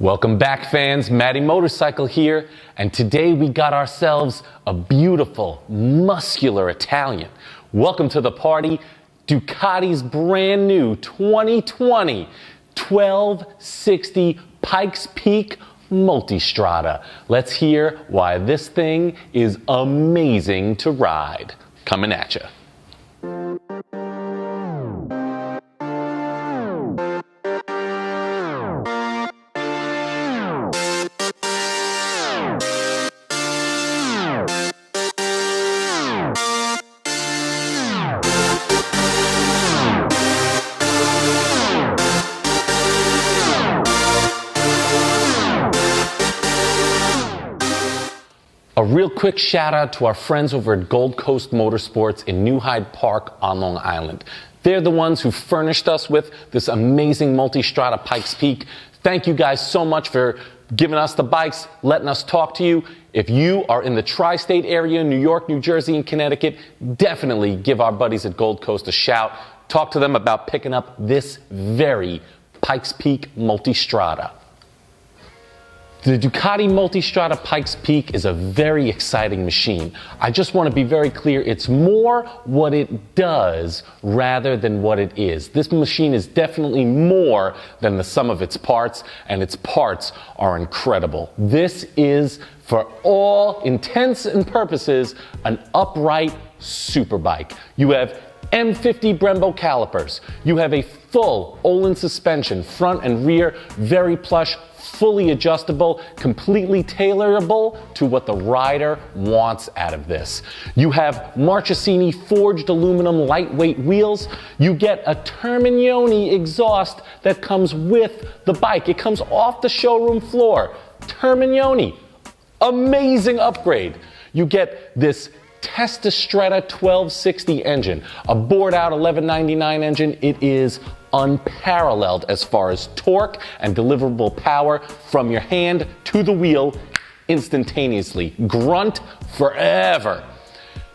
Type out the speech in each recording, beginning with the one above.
Welcome back, fans. Matty Motorcycle here, and today we got ourselves a beautiful, muscular Italian. Welcome to the party, Ducati's brand new 2020 1260 Pikes Peak Multistrada. Let's hear why this thing is amazing to ride. Coming at you. A real quick shout out to our friends over at Gold Coast Motorsports in New Hyde Park on Long Island. They're the ones who furnished us with this amazing Multistrada Pikes Peak. Thank you guys so much for giving us the bikes, letting us talk to you. If you are in the tri-state area, New York, New Jersey, and Connecticut, definitely give our buddies at Gold Coast a shout. Talk to them about picking up this very Pikes Peak Multistrada. The Ducati Multistrada Pikes Peak is a very exciting machine. I just want to be very clear, it's more what it does rather than what it is. This machine is definitely more than the sum of its parts, and its parts are incredible. This is, for all intents and purposes, an upright superbike. You have M50 Brembo calipers. You have a full Olin suspension, front and rear, very plush, fully adjustable, completely tailorable to what the rider wants out of this. You have Marchesini forged aluminum lightweight wheels. You get a Terminioni exhaust that comes with the bike. It comes off the showroom floor. Terminioni, amazing upgrade. You get this Testastretta 1260 engine, a bored out 1199 engine. It is unparalleled as far as torque and deliverable power from your hand to the wheel instantaneously. Grunt forever.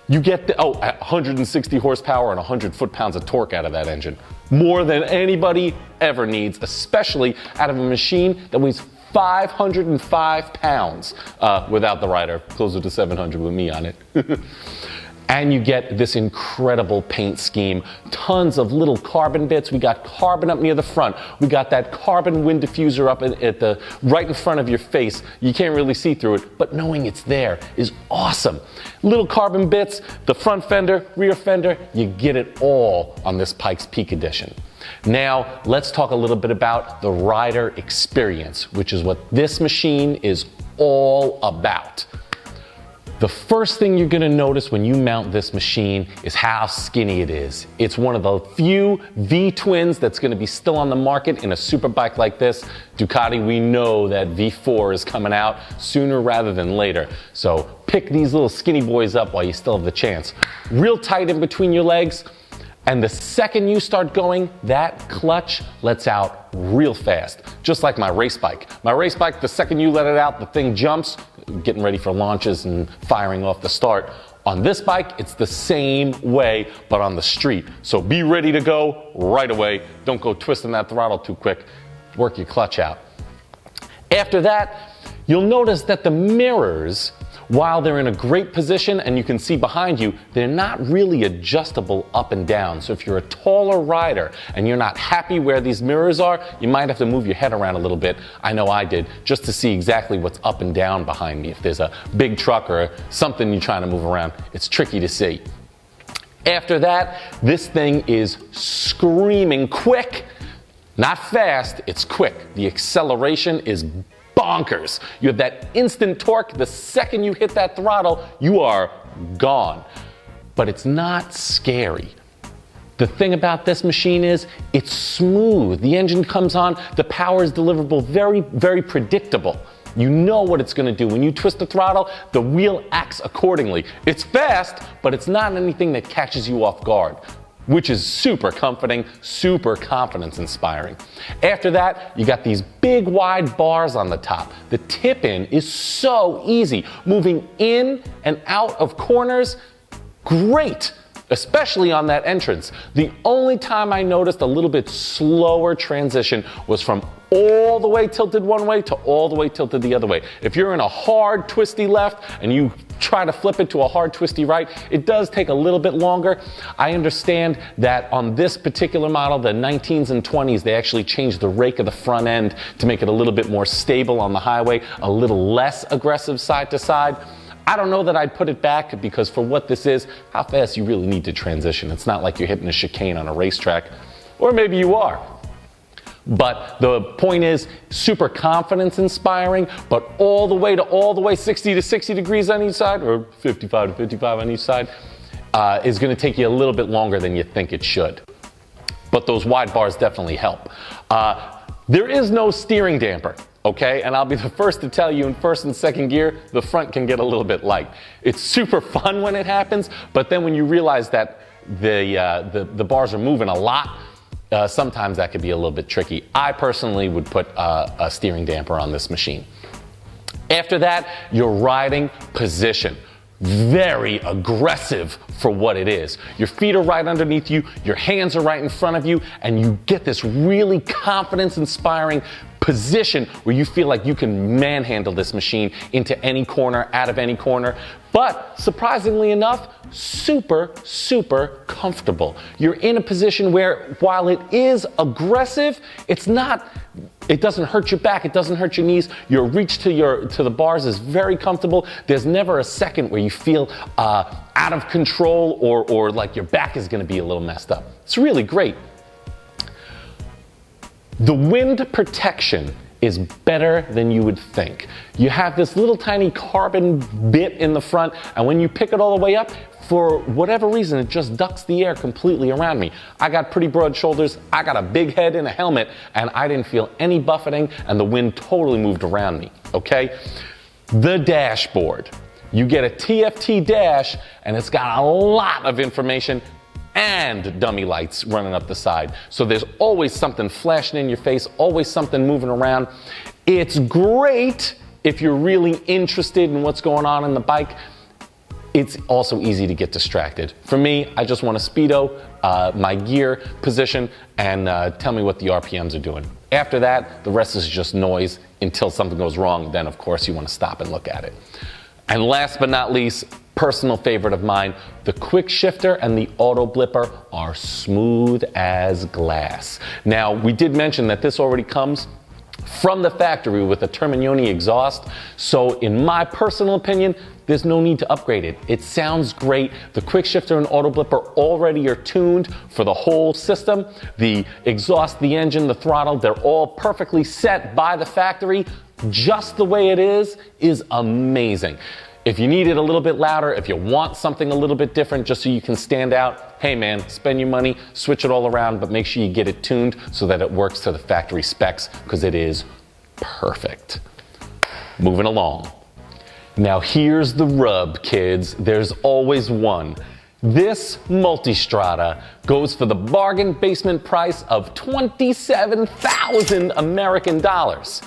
You get the 160 horsepower and 100 foot-pounds of torque out of that engine. More than anybody ever needs, especially out of a machine that weighs 505 pounds without the rider, closer to 700 with me on it. And you get this incredible paint scheme, tons of little carbon bits. We got carbon up near the front. We got that carbon wind diffuser up at the right in front of your face. You can't really see through it, but knowing it's there is awesome. Little carbon bits, the front fender, rear fender, you get it all on this Pikes Peak edition. Now, let's talk a little bit about the rider experience, which is what this machine is all about. The first thing you're gonna notice when you mount this machine is how skinny it is. It's one of the few V-twins that's gonna be still on the market in a superbike like this. Ducati, we know that V4 is coming out sooner rather than later. So pick these little skinny boys up while you still have the chance. Real tight in between your legs. And the second you start going, that clutch lets out real fast, just like my race bike. My race bike, the second you let it out, the thing jumps, getting ready for launches and firing off the start. On this bike, it's the same way, but on the street. So be ready to go right away. Don't go twisting that throttle too quick. Work your clutch out. After that, you'll notice that the mirrors, while they're in a great position and you can see behind you, they're not really adjustable up and down. So if you're a taller rider and you're not happy where these mirrors are, you might have to move your head around a little bit. I know I did, just to see exactly what's up and down behind me. If there's a big truck or something you're trying to move around, it's tricky to see. After that, this thing is screaming quick. Not fast, it's quick. The acceleration is bonkers. You have that instant torque. The second you hit that throttle, you are gone. But it's not scary. The thing about this machine is it's smooth. The engine comes on, the power is deliverable, very, very predictable. You know what it's going to do. When you twist the throttle, the wheel acts accordingly. It's fast, but it's not anything that catches you off guard, which is super comforting, super confidence inspiring. After that, you got these big wide bars on the top. The tip in is so easy. Moving in and out of corners, great. especially on that entrance. The only time I noticed a little bit slower transition was from all the way tilted one way to all the way tilted the other way. If you're in a hard twisty left and you try to flip it to a hard twisty right, it does take a little bit longer. I understand that on this particular model, the 19s and 20s, they actually changed the rake of the front end to make it a little bit more stable on the highway, a little less aggressive side to side. I don't know that I'd put it back, because for what this is, how fast you really need to transition. It's not like you're hitting a chicane on a racetrack, or maybe you are. But the point is, super confidence inspiring, but all the way 60 to 60 degrees on each side, or 55 to 55 on each side, is going to take you a little bit longer than you think it should. But those wide bars definitely help. There is no steering damper, okay? And I'll be the first to tell you, in first and second gear, the front can get a little bit light. It's super fun when it happens, but then when you realize that the bars are moving a lot, sometimes that could be a little bit tricky. I personally would put a steering damper on this machine. After that, your riding position. Very aggressive for what it is. Your feet are right underneath you, your hands are right in front of you, and you get this really confidence-inspiring position where you feel like you can manhandle this machine into any corner, out of any corner. But surprisingly enough, super, super comfortable. You're in a position where, while it is aggressive, it doesn't hurt your back, it doesn't hurt your knees. Your reach to the bars is very comfortable. There's never a second where you feel out of control or like your back is gonna be a little messed up. It's really great. The wind protection is better than you would think. You have this little tiny carbon bit in the front, and when you pick it all the way up, for whatever reason, it just ducks the air completely around me. I got pretty broad shoulders, I got a big head and a helmet, and I didn't feel any buffeting, and the wind totally moved around me, okay? The dashboard. You get a TFT dash, and it's got a lot of information and dummy lights running up the side. So there's always something flashing in your face, always something moving around. It's great if you're really interested in what's going on in the bike. It's also easy to get distracted. For me, I just want to speedo, my gear position, and tell me what the RPMs are doing. After that, the rest is just noise until something goes wrong. Then, of course, you want to stop and look at it. And last but not least, personal favorite of mine, the quick shifter and the auto blipper are smooth as glass. Now, we did mention that this already comes from the factory with a Terminioni exhaust, so in my personal opinion, there's no need to upgrade it. It sounds great. The quick shifter and auto blipper already are tuned for the whole system. The exhaust, the engine, the throttle, they're all perfectly set by the factory. Just the way it is amazing. If you need it a little bit louder, if you want something a little bit different just so you can stand out, hey man, spend your money, switch it all around, but make sure you get it tuned so that it works to the factory specs, because it is perfect. Moving along. Now here's the rub, kids. There's always one. This Multistrada goes for the bargain basement price of $27,000 American dollars,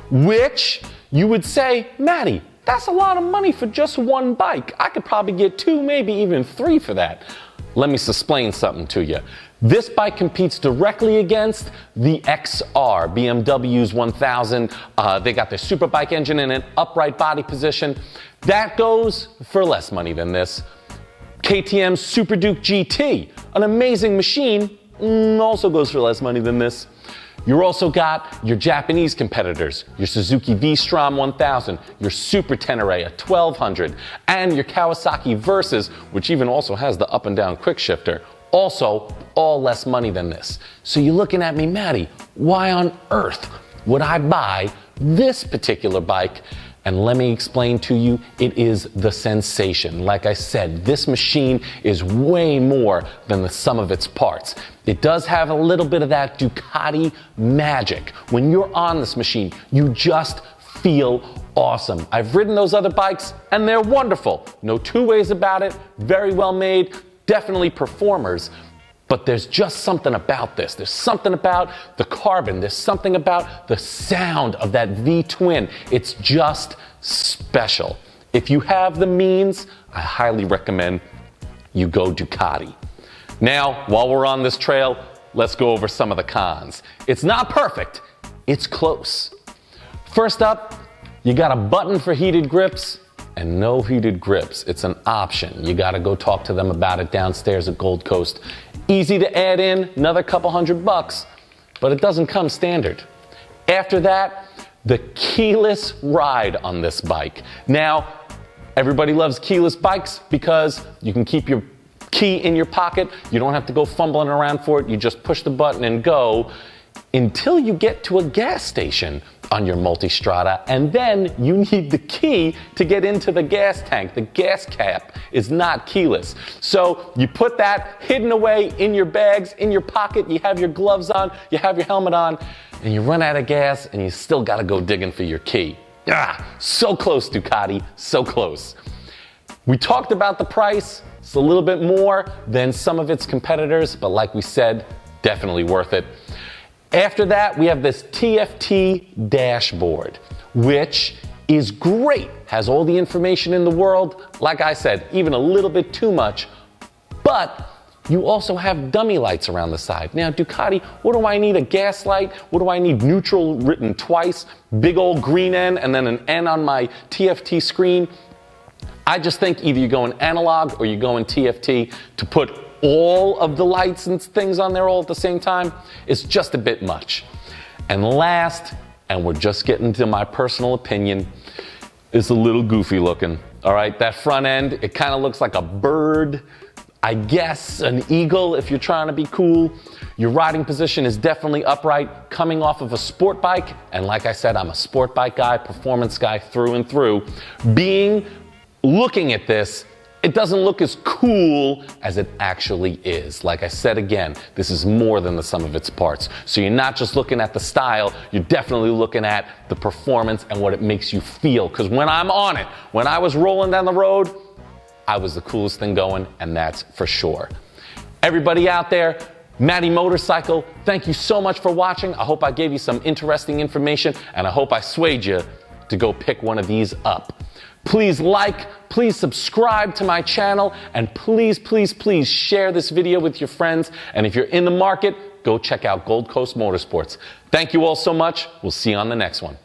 which you would say, Maddie, that's a lot of money for just one bike. I could probably get 2, maybe even 3 for that. Let me explain something to you. This bike competes directly against the XR, BMW's 1000. They got their superbike engine in an upright body position. That goes for less money than this. KTM's Super Duke GT, an amazing machine, also goes for less money than this. You also got your Japanese competitors, your Suzuki V-Strom 1000, your Super Tenere 1200, and your Kawasaki Versys, which even also has the up and down quick shifter. Also, all less money than this. So you're looking at me, Maddie, why on earth would I buy this particular bike? And let me explain to you, it is the sensation. Like I said, this machine is way more than the sum of its parts. It does have a little bit of that Ducati magic. When you're on this machine, you just feel awesome. I've ridden those other bikes and they're wonderful. No two ways about it, very well made, definitely performers. But there's just something about this. There's something about the carbon. There's something about the sound of that V-twin. It's just special. If you have the means, I highly recommend you go Ducati. Now, while we're on this trail, let's go over some of the cons. It's not perfect, it's close. First up, you got a button for heated grips and no heated grips. It's an option. You gotta go talk to them about it downstairs at Gold Coast. Easy to add in, another couple $100, but it doesn't come standard. After that, the keyless ride on this bike. Now, everybody loves keyless bikes because you can keep your key in your pocket. You don't have to go fumbling around for it. You just push the button and go until you get to a gas station on your Multistrada, and then you need the key to get into the gas tank. The gas cap is not keyless. So you put that hidden away in your bags, in your pocket, you have your gloves on, you have your helmet on, and you run out of gas and you still gotta go digging for your key. So close, Ducati, so close. We talked about the price. It's a little bit more than some of its competitors, but like we said, definitely worth it. After that, we have this TFT dashboard, which is great, has all the information in the world. Like I said, even a little bit too much, but you also have dummy lights around the side. Now, Ducati, what do I need? A gas light? What do I need? Neutral written twice, big old green N, and then an N on my TFT screen. I just think either you go in analog or you go in TFT to put all of the lights and things on there all at the same time. It's just a bit much. And last, and we're just getting to my personal opinion, is a little goofy looking. All right, that front end, it kind of looks like a bird, I guess an eagle if you're trying to be cool. Your riding position is definitely upright, coming off of a sport bike. And like I said, I'm a sport bike guy, performance guy through and through. Looking at this, it doesn't look as cool as it actually is. Like I said again, this is more than the sum of its parts. So you're not just looking at the style, you're definitely looking at the performance and what it makes you feel. Because when I'm on it, when I was rolling down the road, I was the coolest thing going, and that's for sure. Everybody out there, Matty Motorcycle, thank you so much for watching. I hope I gave you some interesting information, and I hope I swayed you to go pick one of these up. Please like, please subscribe to my channel, and please, please, please share this video with your friends. And if you're in the market, go check out Gold Coast Motorsports. Thank you all so much. We'll see you on the next one.